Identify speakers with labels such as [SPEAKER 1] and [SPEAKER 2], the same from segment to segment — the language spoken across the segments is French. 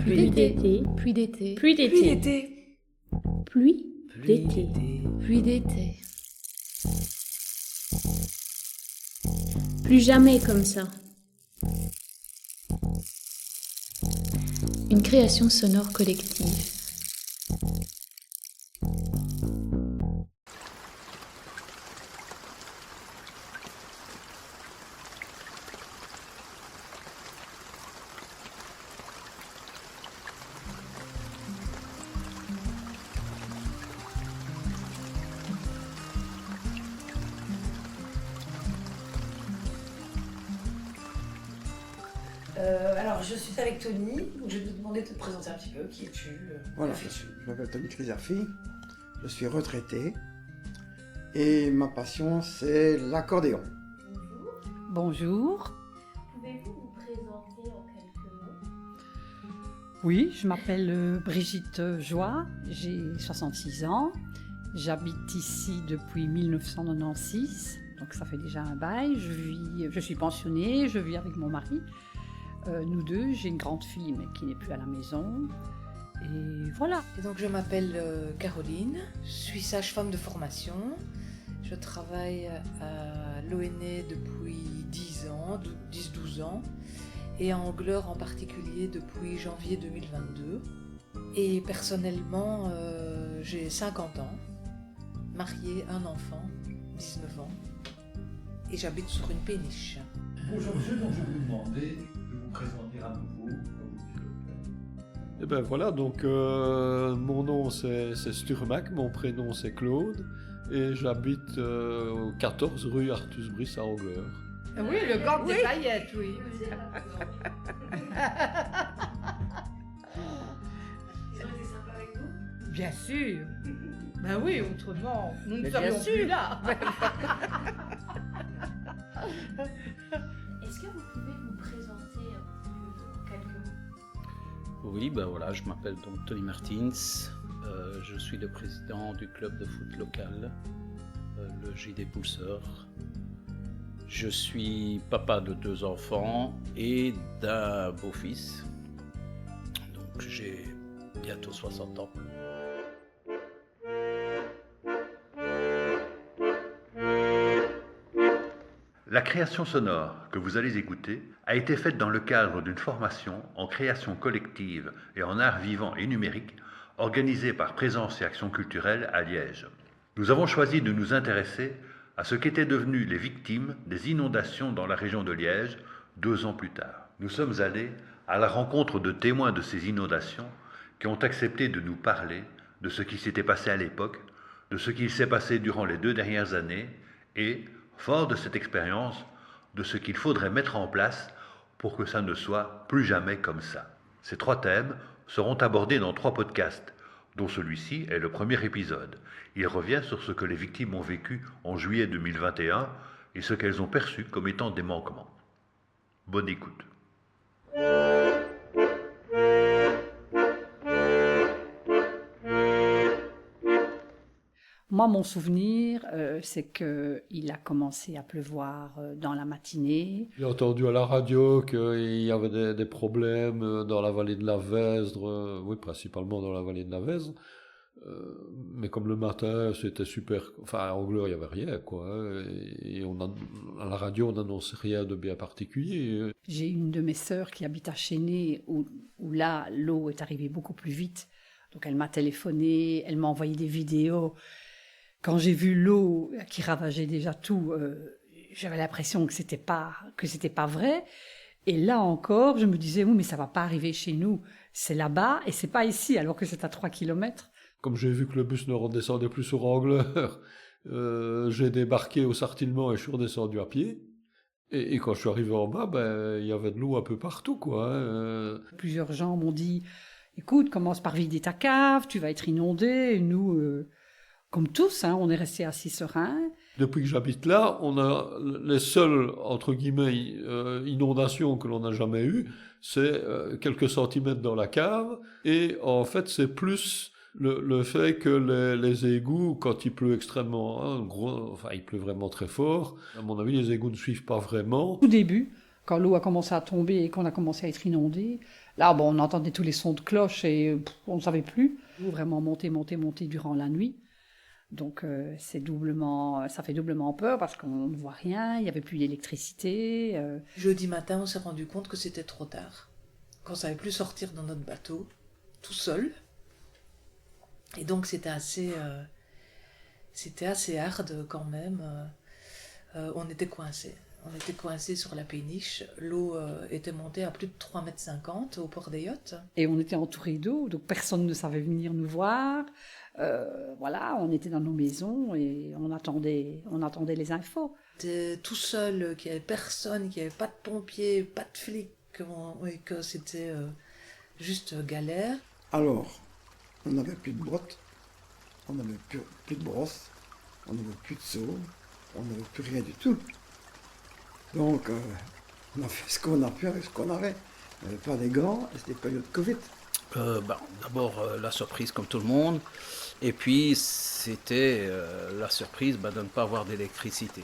[SPEAKER 1] Pluie d'été.
[SPEAKER 2] Pluie d'été.
[SPEAKER 1] Pluie
[SPEAKER 3] Pluie
[SPEAKER 1] d'été.
[SPEAKER 3] d'été.
[SPEAKER 1] Pluie d'été.
[SPEAKER 2] Pluie d'été.
[SPEAKER 1] Plus jamais comme ça.
[SPEAKER 2] Une création sonore collective.
[SPEAKER 3] Alors, je suis avec Tony, donc je vais te demander de te présenter un petit peu. Qui es-tu
[SPEAKER 4] Voilà, je m'appelle Tony Criserfi, je suis retraité et ma passion c'est l'accordéon.
[SPEAKER 5] Bonjour.
[SPEAKER 1] Pouvez-vous vous présenter en quelques mots?
[SPEAKER 5] Oui, je m'appelle Brigitte Joie, j'ai 66 ans. J'habite ici depuis 1996, donc ça fait déjà un bail. Je suis pensionnée, je vis avec mon mari. Nous deux, j'ai une grande fille mais qui n'est plus à la maison. Et voilà.
[SPEAKER 3] Et donc, je m'appelle Caroline, je suis sage-femme de formation. Je travaille à l'ONE depuis 10-12 ans, et à Angleur en particulier depuis janvier 2022. Et personnellement, j'ai 50 ans, mariée, un enfant, 19 ans, et j'habite sur une péniche.
[SPEAKER 6] Bonjour monsieur, donc je vais vous demander de vous présenter à nouveau comme vous le
[SPEAKER 7] Et ben voilà, donc mon nom c'est Sturmac, mon prénom c'est Claude, et j'habite au 14 rue Artus Brice à Angleur.
[SPEAKER 8] Oui, le gang des paillettes, oui.
[SPEAKER 3] Ils ont été sympas avec vous?
[SPEAKER 8] Bien sûr. Ben oui, autrement, nous ne
[SPEAKER 5] Mais
[SPEAKER 8] serions
[SPEAKER 5] bien
[SPEAKER 8] plus
[SPEAKER 5] sûr.
[SPEAKER 8] là.
[SPEAKER 1] Est-ce que vous pouvez vous présenter un petit peu en quelques mots?
[SPEAKER 9] Oui, ben voilà, je m'appelle donc Tony Martins, je suis le président du club de foot local, le JD Pulseur. Je suis papa de 2 enfants et d'un beau-fils, donc j'ai bientôt 60 ans.
[SPEAKER 6] La création sonore que vous allez écouter a été faite dans le cadre d'une formation en création collective et en art vivant et numérique organisée par Présence et Action culturelle à Liège. Nous avons choisi de nous intéresser à ce qu'étaient devenues les victimes des inondations dans la région de Liège 2 ans plus tard. Nous sommes allés à la rencontre de témoins de ces inondations qui ont accepté de nous parler de ce qui s'était passé à l'époque, de ce qu'il s'est passé durant les 2 dernières années et, fort de cette expérience, de ce qu'il faudrait mettre en place pour que ça ne soit plus jamais comme ça. Ces 3 thèmes seront abordés dans 3 podcasts, dont celui-ci est le premier épisode. Il revient sur ce que les victimes ont vécu en juillet 2021 et ce qu'elles ont perçu comme étant des manquements. Bonne écoute.
[SPEAKER 5] Moi, mon souvenir, c'est qu'il a commencé à pleuvoir dans la matinée.
[SPEAKER 7] J'ai entendu à la radio qu'il y avait des problèmes dans la vallée de la Vesdre, oui, principalement dans la vallée de la Vesdre. Mais comme le matin, c'était super. Enfin, à Angleur, il n'y avait rien, quoi. Et à la radio, on n'annonçait rien de bien particulier.
[SPEAKER 5] J'ai une de mes sœurs qui habite à Chénet, où là, l'eau est arrivée beaucoup plus vite. Donc, elle m'a téléphoné, elle m'a envoyé des vidéos. Quand j'ai vu l'eau qui ravageait déjà tout, j'avais l'impression que c'était pas vrai. Et là encore, je me disais, oui, mais ça va pas arriver chez nous. C'est là-bas et c'est pas ici, alors que c'est à 3 kilomètres.
[SPEAKER 7] Comme j'ai vu que le bus ne redescendait plus sur Angleur, j'ai débarqué au Sartillement et je suis redescendu à pied. Et quand je suis arrivé en bas, il y avait de l'eau un peu partout, quoi.
[SPEAKER 5] Plusieurs gens m'ont dit, écoute, commence par vider ta cave, tu vas être inondé. Et nous, comme tous, on est restés assis sereins.
[SPEAKER 7] Depuis que j'habite là, on a les seules, entre guillemets, inondations que l'on n'a jamais eues, c'est quelques centimètres dans la cave. Et en fait, c'est plus le fait que les égouts, quand il pleut extrêmement, il pleut vraiment très fort, à mon avis, les égouts ne suivent pas vraiment.
[SPEAKER 5] Au début, Quand l'eau a commencé à tomber et qu'on a commencé à être inondé, là, bon, on entendait tous les sons de cloche et on ne savait plus. L'eau vraiment monter durant la nuit. Donc ça fait doublement peur parce qu'on ne voit rien, il n'y avait plus d'électricité.
[SPEAKER 3] Jeudi matin, on s'est rendu compte que c'était trop tard. Qu'on ne savait plus sortir dans notre bateau, tout seul. Et donc c'était assez hard quand même. On était coincés. On était coincés sur la péniche. L'eau était montée à plus de 3,50 m au port des yachts.
[SPEAKER 5] Et on était entourés d'eau, donc personne ne savait venir nous voir. Voilà, on était dans nos maisons et on attendait les infos.
[SPEAKER 3] C'était tout seul, qu'il n'y avait personne, qu'il n'y avait pas de pompiers, pas de flics, et que c'était juste galère.
[SPEAKER 4] Alors, on n'avait plus de bottes, on n'avait plus de brosse, on n'avait plus de seau, on n'avait plus rien du tout. Donc, on a fait ce qu'on a pu avec ce qu'on avait. On n'avait pas des gants, et c'était période Covid.
[SPEAKER 9] D'abord, la surprise comme tout le monde. Et puis, c'était la surprise de ne pas avoir d'électricité.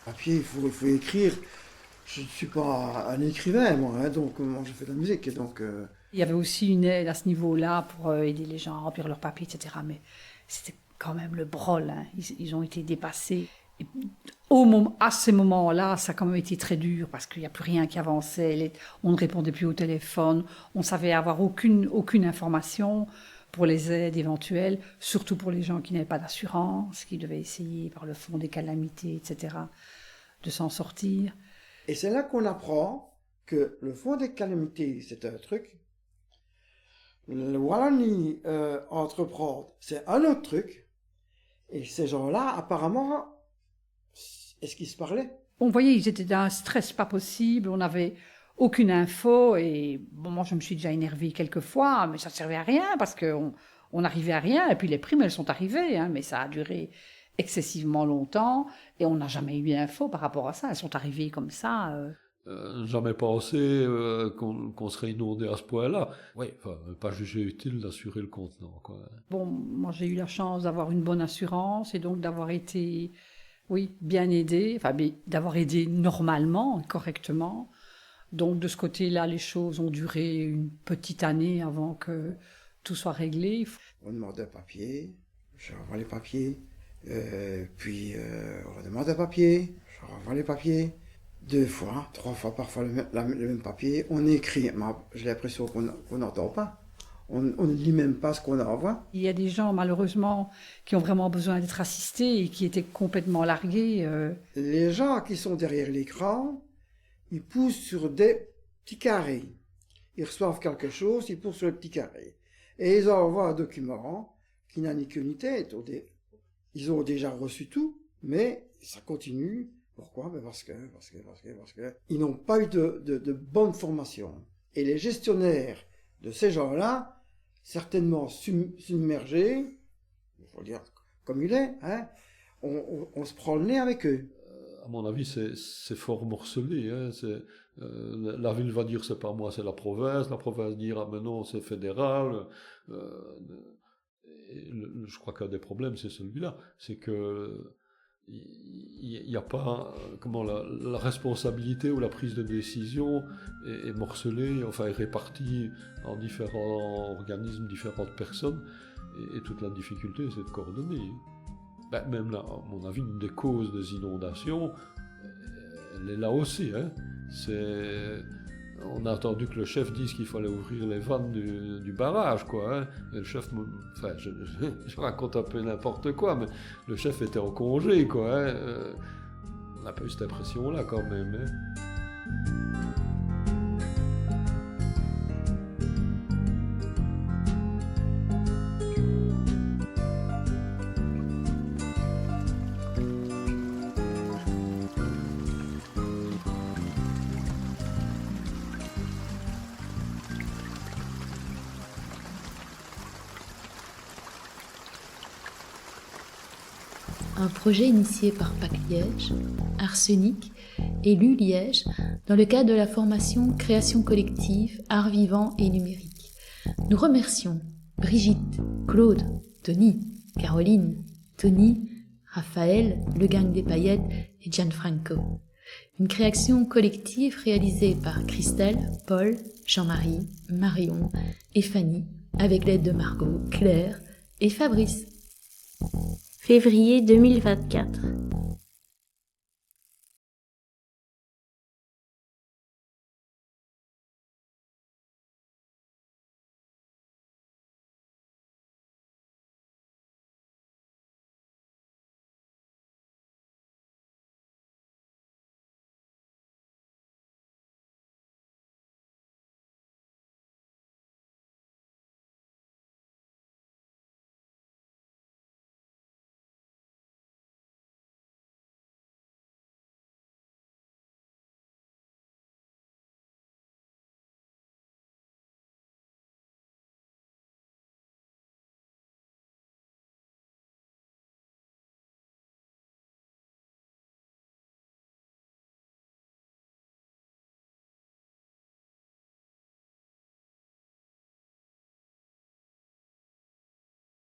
[SPEAKER 4] Papier, il faut écrire. Je ne suis pas un écrivain, moi, hein, donc moi, je fais de la musique. Et donc,
[SPEAKER 5] Il y avait aussi une aide à ce niveau-là pour aider les gens à remplir leurs papiers, etc. Mais c'était quand même le brol. Hein. Ils ont été dépassés. Et à ces moments-là, ça a quand même été très dur parce qu'il n'y a plus rien qui avançait. On ne répondait plus au téléphone. On savait avoir aucune information pour les aides éventuelles, surtout pour les gens qui n'avaient pas d'assurance, qui devaient essayer par le fonds des calamités, etc., de s'en sortir.
[SPEAKER 4] Et c'est là qu'on apprend que le fonds des calamités, c'est un truc. Le Wallonie entreprendre, c'est un autre truc. Et ces gens-là, apparemment, est-ce qu'ils se parlaient?
[SPEAKER 5] On voyait, ils étaient dans un stress pas possible, on n'avait aucune info. Et bon, moi, je me suis déjà énervée quelques fois, mais ça ne servait à rien parce qu'on n'arrivait à rien. Et puis les primes, elles sont arrivées, hein, mais ça a duré excessivement longtemps et on n'a jamais eu d'infos par rapport à ça. Elles sont arrivées comme ça.
[SPEAKER 7] Jamais pensé qu'on serait inondé à ce point-là. Oui, enfin, pas jugé utile d'assurer le contenant, quoi.
[SPEAKER 5] Bon, moi j'ai eu la chance d'avoir une bonne assurance et donc d'avoir été, oui, bien aidée, enfin d'avoir aidé normalement, correctement. Donc de ce côté-là, les choses ont duré une petite année avant que tout soit réglé.
[SPEAKER 4] On demande un papier, je renvoie les papiers, puis on redemande un papier, je renvoie les papiers. 2 fois, 3 fois, parfois le même papier. On écrit, mais j'ai l'impression qu'on n'entend pas. On ne lit même pas ce qu'on envoie.
[SPEAKER 5] Il y a des gens, malheureusement, qui ont vraiment besoin d'être assistés et qui étaient complètement largués.
[SPEAKER 4] Les gens qui sont derrière l'écran, ils poussent sur des petits carrés. Ils reçoivent quelque chose, ils poussent sur les petits carrés. Et ils envoient un document qui n'a ni queue ni tête. Ils ont déjà reçu tout, mais ça continue. Pourquoi? Parce que ils n'ont pas eu de bonne formation. Et les gestionnaires de ces gens-là, certainement submergés, il faut le dire comme il est, hein, on se prend le nez avec eux.
[SPEAKER 7] À mon avis, c'est fort morcelé. Hein, la ville va dire c'est pas moi, c'est la province dira mais non, c'est fédéral. Je crois qu'un des problèmes, c'est celui-là, c'est que il n'y a pas la responsabilité ou la prise de décision est morcelée, enfin est répartie en différents organismes, différentes personnes, et toute la difficulté c'est de coordonner. Même là, à mon avis, une des causes des inondations, elle est là aussi. Hein. On a entendu que le chef dise qu'il fallait ouvrir les vannes du barrage, quoi. Hein. Et le chef, enfin, je raconte un peu n'importe quoi, mais le chef était en congé, quoi. Hein. On n'a pas eu cette impression-là, quand même. Hein.
[SPEAKER 2] Un projet initié par Pac Liège, Arsenic, et l'U-Liège dans le cadre de la formation Création collective, art vivant et numérique. Nous remercions Brigitte, Claude, Tony, Caroline, Tony, Raphaël, le gang des paillettes et Gianfranco. Une création collective réalisée par Christelle, Paul, Jean-Marie, Marion et Fanny, avec l'aide de Margot, Claire et Fabrice.
[SPEAKER 10] Février 2024.